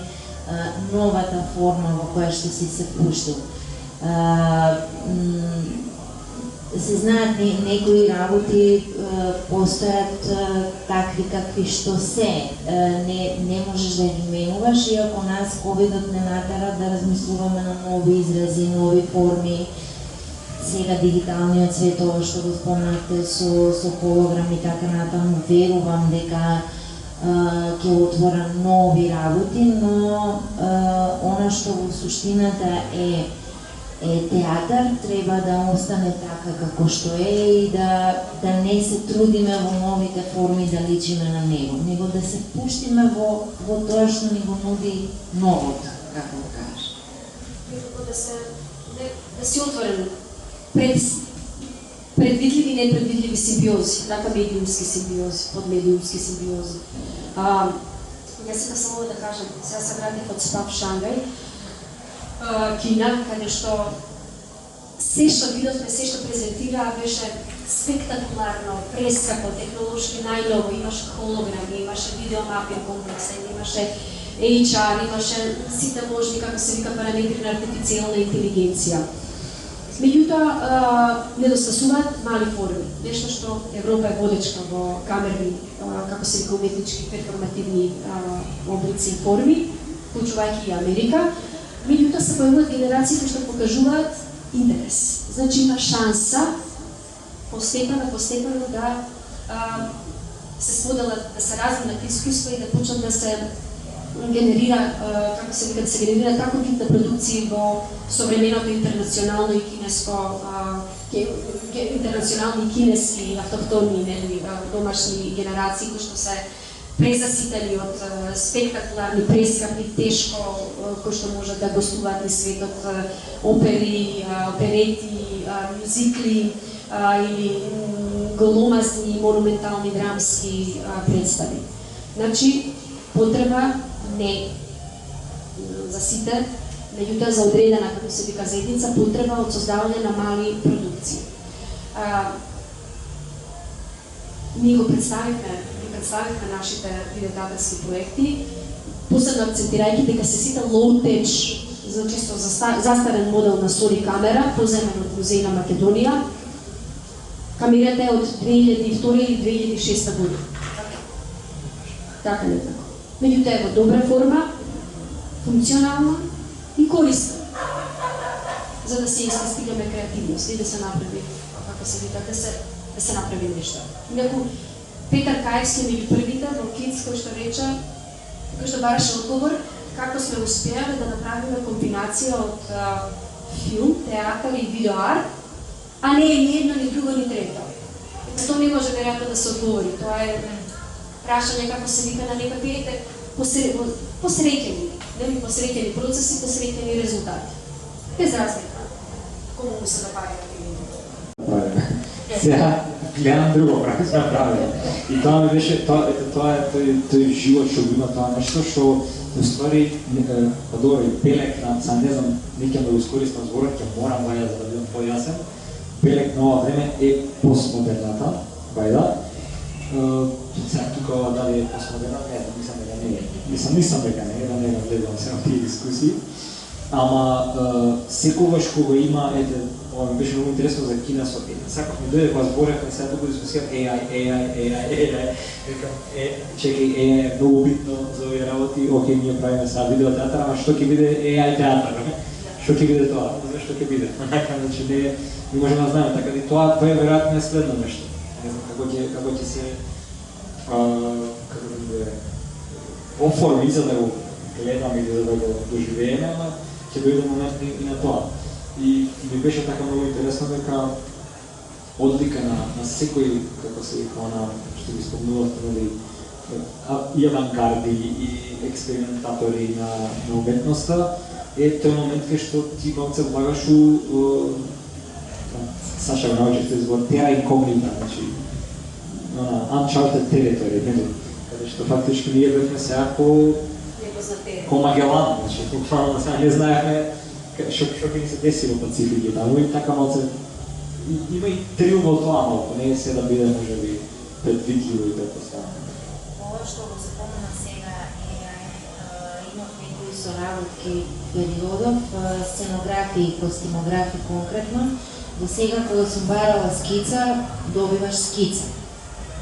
новата форма во која што си се впуштил. Се знаат некои работи постојат такви какви што се, не можеш да ги менуваш, иако нас ковидот не натера да размислуваме на нови изрази, нови форми. Сега дигиталниот свет, ова што го спомнавте со холограм и така натаму, верувам дека ќе отвора нови работи, но она што во суштината е театар, треба да остане така како што е и да не се трудиме во новите форми да личиме на него, него да се пуштиме во тоа што ни го нуди новото, како да кажеш. Некако да си отворен предвидливи и непредвидливи симбиози, така медиумски симбиози, подмедиумски симбиози. Јас сега само да кажам, сега се вратив од СПАВ Шангај, Кина, каде што се што видовме, се што презентираа беше спектакуларно, прескапо, технолошки најново, имаше холограми, имаше видеомапинг комплекса, имаше HR, имаше сите можни, како се вика, параметри на артифицијална интелигенција. Меѓутоа, недостасуваат мали форми, нешто што Европа е водечка во камерни, како се вика, уметнички перформативни облици и форми, вклучувајќи и Америка. Меѓутоа се појавуваат генерации кои што покажуваат интерес. Значи има шанса постепено да се споделат, да се разменат искуства и да почнат да се генерира, како се вика, да се генерира тако битна продукција во современото интернационално и кинеско, интернационални кинески автохтони, домашни генерации кои што се презаситени од спектакуларни, прескапни, тешко, кои што можат да гостуваат низ светот, опери, оперети, мюзикли или голомазни, монументални драмски представи. Значи, потреба не за сите, меѓутоа за одредена, како се вика, заедница, потреба од создавање на мали продукции. Ние го представивме нашите видеотеатарски проекти, посебно акцентирајќи дека се сите low-tech, за чисто застарен модел на Sony камера, поземен од Музеј на Македонија. Камерата е од 2002 или 2006 година. Така некако. Меѓутоа е во добра форма, функционална и корисна, за да се истигаме креативност и да се направи, како се вика, да се направи нешто. Инаку, Петар Каевски е меѓу првите во КИЦ кој што бараше одговор како сме успеале да направиме комбинација од филм, театар и видеоарт, а не е ни едно, ни друго, ни трето. Тоа не може веројатно да се одговори. Тоа е прашање, како се вика, на некакви посреќени, нели посреќени процеси, посреќени резултати. Без разлика. Кому му се напаѓа Сега гледам друго, прави сме правилно. И тоа ми беше, тоа е тој живот што го има тоа нешто што уствари, па добро, Белек на, са не знам, не ќе да го искористам зборот, ќе морам вајда за да бидам појасен. Белек на ова време е постмодерната, вајда. Сега тука дали е постмодерна, не знам, мислам дека не е. Мислам дека не е, да не разгледам се на тие дискусии. Ама секогаш кога има, ова ми беше многу интересно за Кина, сакав ми дојде кога зборевме сега туку дискусија AI. Чекај, AI е многу битно за овие работи, окей, ние правиме сега видеотеатар, ама што ќе биде AI театар? Што ќе биде тоа? Зашто ќе биде? Значи не можеме да знаеме, така и тоа е веројатно следно нешто. Не знам како ќе се како да биде оформи за да го гледаме или да го доживееме, ама ќе дојде момент и на тоа. И ми беше така многу интересно дека одлика на секој, како се вика, што ги спомнувавте, нели, и авангарди и експериментатори на уметноста, е тој момент кај што ти малце влагаш у Саша го научите збор терра инкогнита, значи uncharted territory, нели, каде што фактички ние бевме сега ко Магелан, значи буквално сега не знаевме што ќе ни се деси во Пацифик и таму и така малце има и трил во тоа малко, не е се да биде можеби предвидливо и предпоставено. Ова што го запомнам сега имавме кои со работки периодов, сценографии и костимографи конкретно. До сега кога сум барала скица, добиваш скица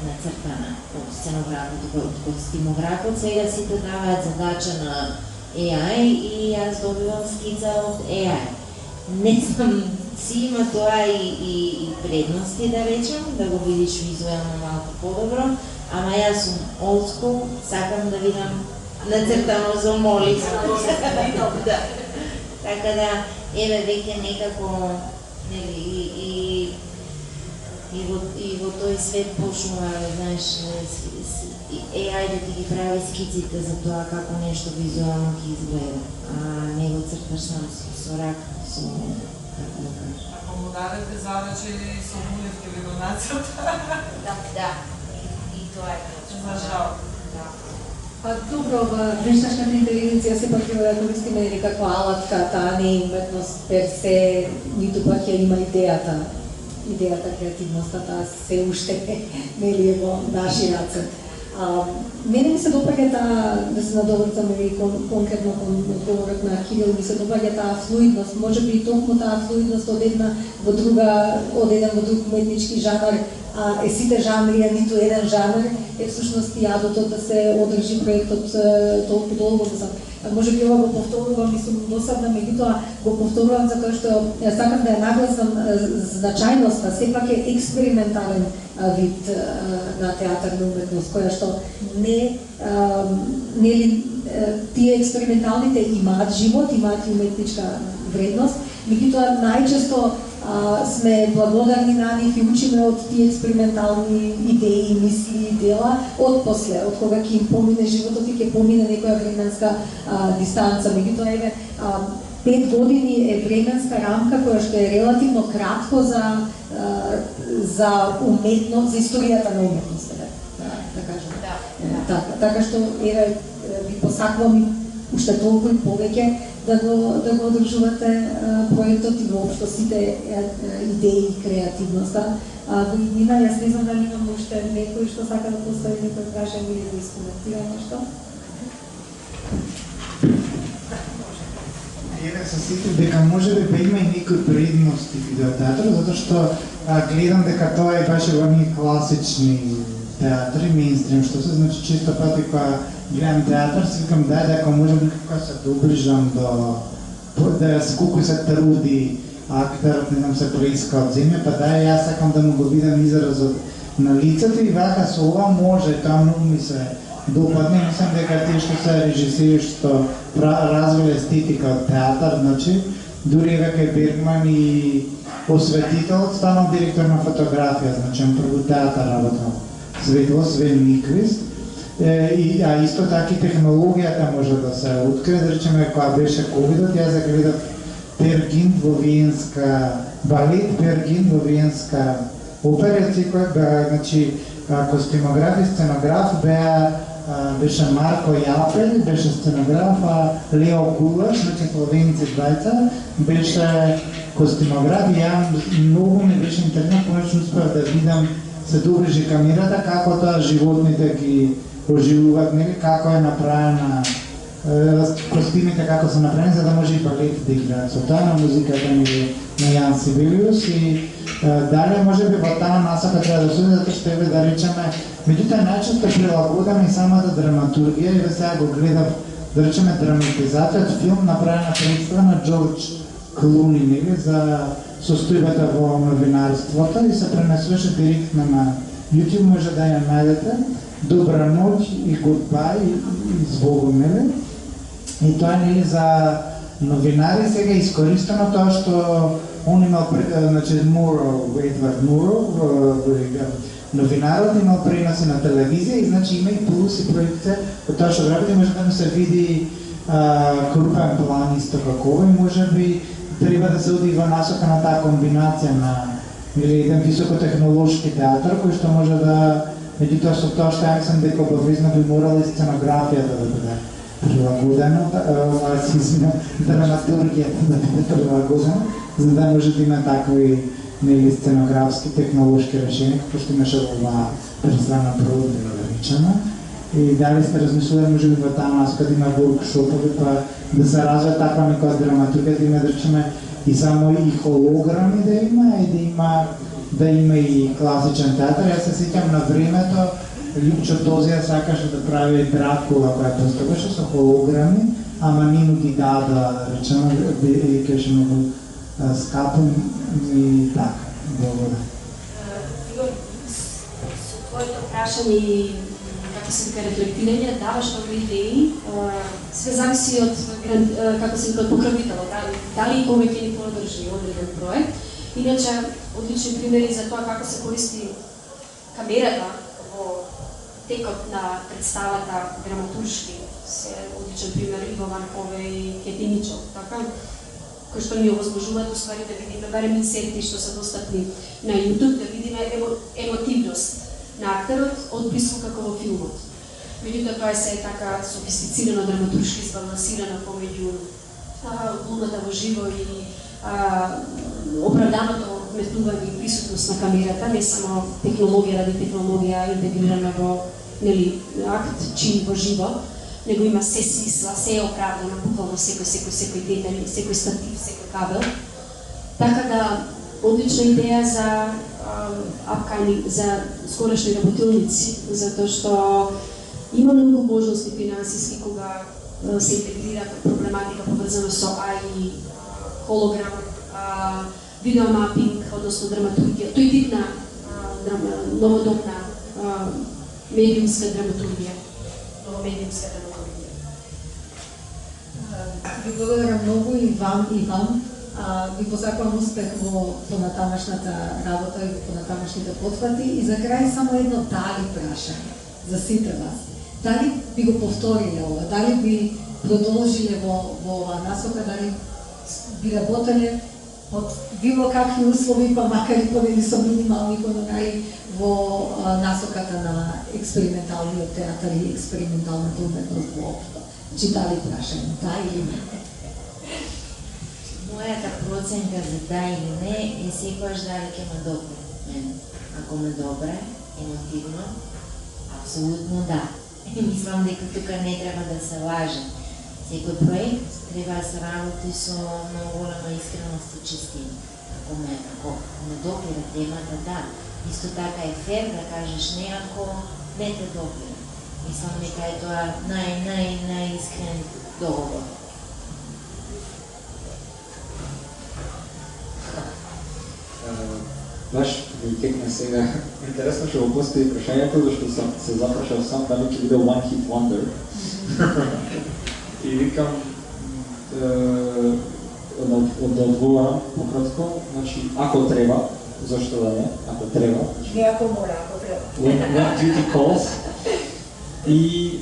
нацртана од сценографот, од костимографот, сега сите даваат задача на AI и јас добивам скица од AI. Не знам, си има тоа и предности, да речем, да го видиш визуелно малку подобро, ама јас сум old school, сакам да видам нацртано со молив. Да. Така да, еве веќе некако, нели, и во тој свет почнува, знаеш, AI да ти ги прави скиците за тоа како нешто визуално ќе изгледа, а не го црташ сам со рак, со како да кажеш. Ако му дадете задача или со молив ќе ви го нацрта. Да, и тоа е точно. За жал. А добро, вешташката интелигенција сепак ќе да користиме некаква алатка, таа не е уметност пер се, ниту пак ја има идејата, креативноста, таа се уште нели е во наши раце. Мене ми се допаѓа да се надовртам и конкретно кон одговорот на Кирил, ми се допаѓа таа флуидност, можеби и токму таа флуидност од еден во друг уметнички жанр, а сите жанри, а ниту еден жанр, всушност и адото да се одржи проектот толку долго, можеби ова го повторувам, мислам досадна, меѓутоа го повторувам затоа што сакам да ја нагласам значајноста, сепак е експериментален вид на театарна уметност, која што нели тие експерименталните имаат живот, имаат и уметничка вредност, меѓутоа најчесто сме благодарни на нив и учиме од тие експериментални идеи, мисли и дела од после, од кога ќе им помине животот и ќе помине некоја временска дистанца. Меѓутоа, еве, 5 години е временска рамка која што е релативно кратко за уметност, за историјата на уметноста, да кажем. Така што, еве, ви посакувам уште толку и повеќе да го одржувате проектот и воопшто сите идеи и креативноста. Во иднина, јас не знам дали имам уште некој што сака да постави некој прашање или да искоментира нешто. Еве се сетив дека можеби па има и некои предности видеотеатар, затоа што гледам дека тоа е баш во ние класични театри, мејнстрим, што се значи често пати кога гледам театар, си викам дека можеби како се доближам да колку се труди актерот, не знам, се преиска од земја, па јас сакам да му го видам изразот на лицето и вака со ова може, тоа многу ми се допадне, мислам дека тие што се режисери што развиле естетика од театар, значи, дури веќе Бергман и осветителот станал директор на фотографија, значи, прво театар работал. Светло Свен Никвист, а исто така и технологијата може да се открие, да речеме, кога беше ковидот, јас загледав Пер Гинд во Виенска балет, Пер Гинд во Виенска опера, кој беа, значи, костюмограф и сценограф беше Марко Јапел, беше сценограф, а Лео Гулаш, значи словенци двајца, беше костюмограф и ја многу ми беше интересно, конечно успеав да видам се доближи камерата, како тоа животните ги оживуваат, нели, како е направена костимите, како се направени, за да може и балет да играат со тоа, на музиката ни на Јан Сибелиус и дале можеби во таа насока треба да суди, затоа што еве да речеме, меѓутоа најчесто прилагодаме и самата драматургија, еве сега го гледав, да речеме, драматизацијата, филм направена представа на Джордж Клуни, нели, за состојбата во новинарството и се пренесуваше директно на YouTube, може да ја најдете, Добра ноќ и Goodbye и збогом, нели? И тоа нели за новинари сега искористено тоа што он имал, значи Муро, Едвард Муро, новинарот имал преноси на телевизија и значи има и плюс и проекција, тоа што работи може да му се види крупен план исто како овој, можеби треба да се оди во насока на таа комбинација на еден високотехнолошки театар кој што може да, меѓутоа со тоа што ја мислам дека обавезно би морала и сценографијата да биде прилагодена, драматургијата да биде прилагодена, за да може да има такви нели сценографски, технолошки решенија, како што имаше во оваа представна провод, да речеме. И дали сте размислували можеби во таа насока да има воркшопови, па да се развива таква некоја драматургија, да има, да речеме, и само и холограми да има и класичен театар. Јас се сеќам на времето Лјупчо Тозија сакаше да прави Дракула која постапаше со холограми, ама не му ги даде, да речеме, и кеше многу скапо и така. Благодарам. Игор, со твоето прашање и како се вика рефлектирање, даваш многу идеи, све зависи од како се вика покровителот, дали и кога ќе ни подржи одреден проект. Иначе, одлични примери за тоа како се користи камерата во текот на представата драматуршки, се одличен пример Иво Ванкове и Кети Мичо, така, кои што ни овозможуваат уствари да видиме барем инсерти што се достапни на YouTube, да видиме емотивност на актерот од близко како во филмот. Меѓутоа тоа е се така софистицирано, драматуршки избалансирано помеѓу глумата во живо и оправданото метнување и присутност на камерата, не само технологија ради технологија интегрирана во нели акт чин во живо, него има се смисла, се е оправдано, буквално секој детај, секој статив, секој кабел. Така да, одлична идеја за апкани, за скорошни работилници, затоа што има многу можности финансиски кога се интегрира проблематика поврзана со AI, холограм, видеомапинг, односно драматургија. Тој вид на новодобна медиумска драматургија. Новомедиумска драматургија. Ви благодарам многу и вам. Ви посакувам успех во понатамашната работа и во понатамашните потфати. И за крај само едно дали прашање за сите вас. Дали би го повториле ова? Дали би продолжиле во оваа насока? Дали би работеле од било какви услови, па макар и понели со минимални гонорари во насоката на експерименталниот театар и експерименталната уметност воопшто? Читали прашање, да или не? Мојата проценка за да или не е секојаш дали ќе ме добре мене. Ако ме добре, емотивно, апсолутно да. Мислам дека тука не треба да се лаже. Секој проект треба да се работи со многу голема искреност и честина. Ако ме допира темата, да. Исто така е фер да кажеш не ако не те допира. Мислам дека е тоа најискрен договор. Баш ми текна сега. Интересно што го постави прашањето, зашто сам се запрашал сам дали ќе биде one hit wonder. И викам да одговорам пократко, значи ако треба, зашто да не, ако треба. Не ако мора, ако треба. When duty calls. И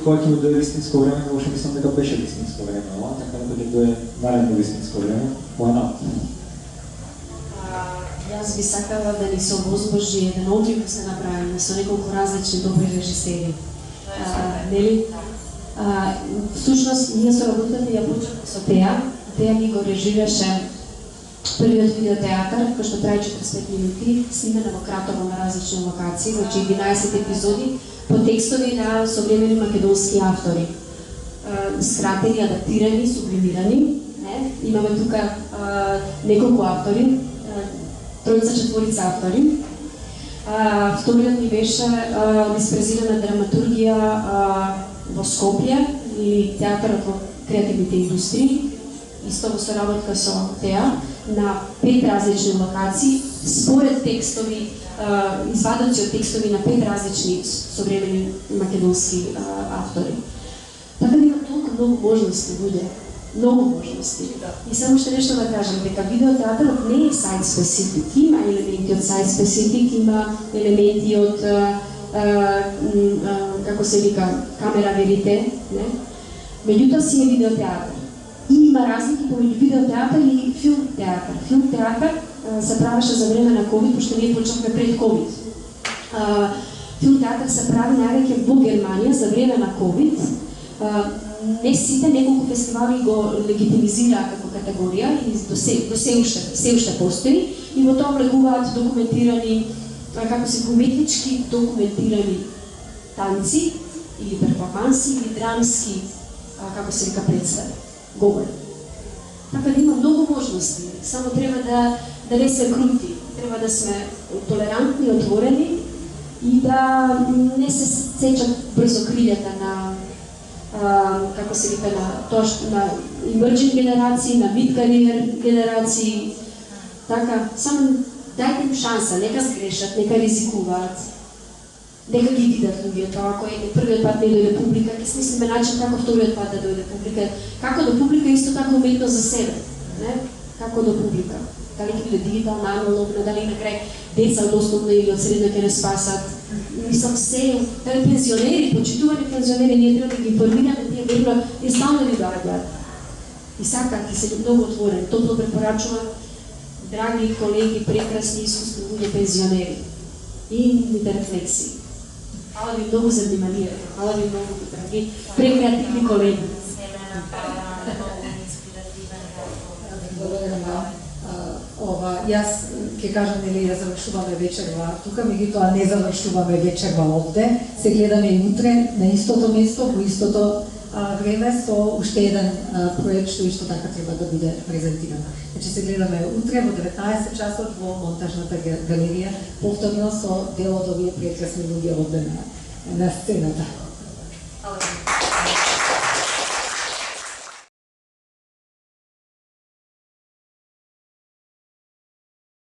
кога ќе дојде вистинско време, уште мислам дека беше вистинско време, така да ќе дојде наредно вистинско време. Why not? Јас би сакала да ни се овозможи еден одрив да се направи со неколку различни добри режисери. Нели? Всушност, ние соработавме ја почнавме со Теја. Теја ни го режираше првиот видеотеатар, кој што трае 45 минути, снимена во Кратово на различни локации, значи 11 епизоди по текстови на современи македонски автори. Скратени, адаптирани, сублимирани. Имаме тука неколку автори, тројца-четворица автори. Вториот ни беше диспрезирана драматургија во Скопје или театарот во креативните индустрии, исто во соработка со Теја, на 5 различни локации, според текстови, извадоци од текстови на 5 различни современи македонски автори. Така да има толку многу можности, луѓе. Многу можности. И само што нешто да кажам, дека видеотеатарот не е сайт специфик, има елементи од сайт специфик, има елементи од како се вика, камера верите, не? Меѓутоа си е видеотеатар. И има разлики помеѓу видеотеатар и филм театар. Филм театар се правеше за време на ковид, пошто ние почнавме пред ковид. Филм театар се прави највеќе во Германија за време на ковид. Не сите, неколку фестивали го легитимизираа како категорија и до се уште постои и во тоа влегуваат документирани, како се уметнички документирани танци или перформанси или драмски, како се вика, представи, говори. Така да има многу можности, само треба да не се крути, треба да сме толерантни, отворени и да не се сечат брзо крилјата на како се вика, на emerging генерации, на mid-career генерации. Така, само дајте им шанса, нека сгрешат, нека ризикуваат. Нека ги видат луѓето, ако првиот пат не дојде публика, ќе смислиме начин како вториот пат да дојде публика. Како до публика исто така уметност за себе, не? Како до публика. Дали ќе биде дигитално, аналогно, дали на крај деца од основно или од средно ќе не спасат. Мислам се, дали пензионери, почитувани пензионери, ние треба да ги информираме, тие верно и стално ни доаѓаат. И сакат, и се многу отворен. Топло препорачувам, драги колеги, прекрасни, искусни луѓе пензионери. И нивните рефлексии. Хвала ви многу за вниманието. Хвала ви многу, драги, прекреативни колеги. Благодарам вам. Ова Јас ќе кажам, нели, ја завршуваме вечерва тука, меѓутоа не завршуваме вечерва овде. Се гледаме и утре на истото место, по истото време, со уште еден проект што исто така треба да биде презентиран. Значи се гледаме утре во 19 часот во монтажната галерија, повторно со дел од овие прекрасни луѓе овде на сцената.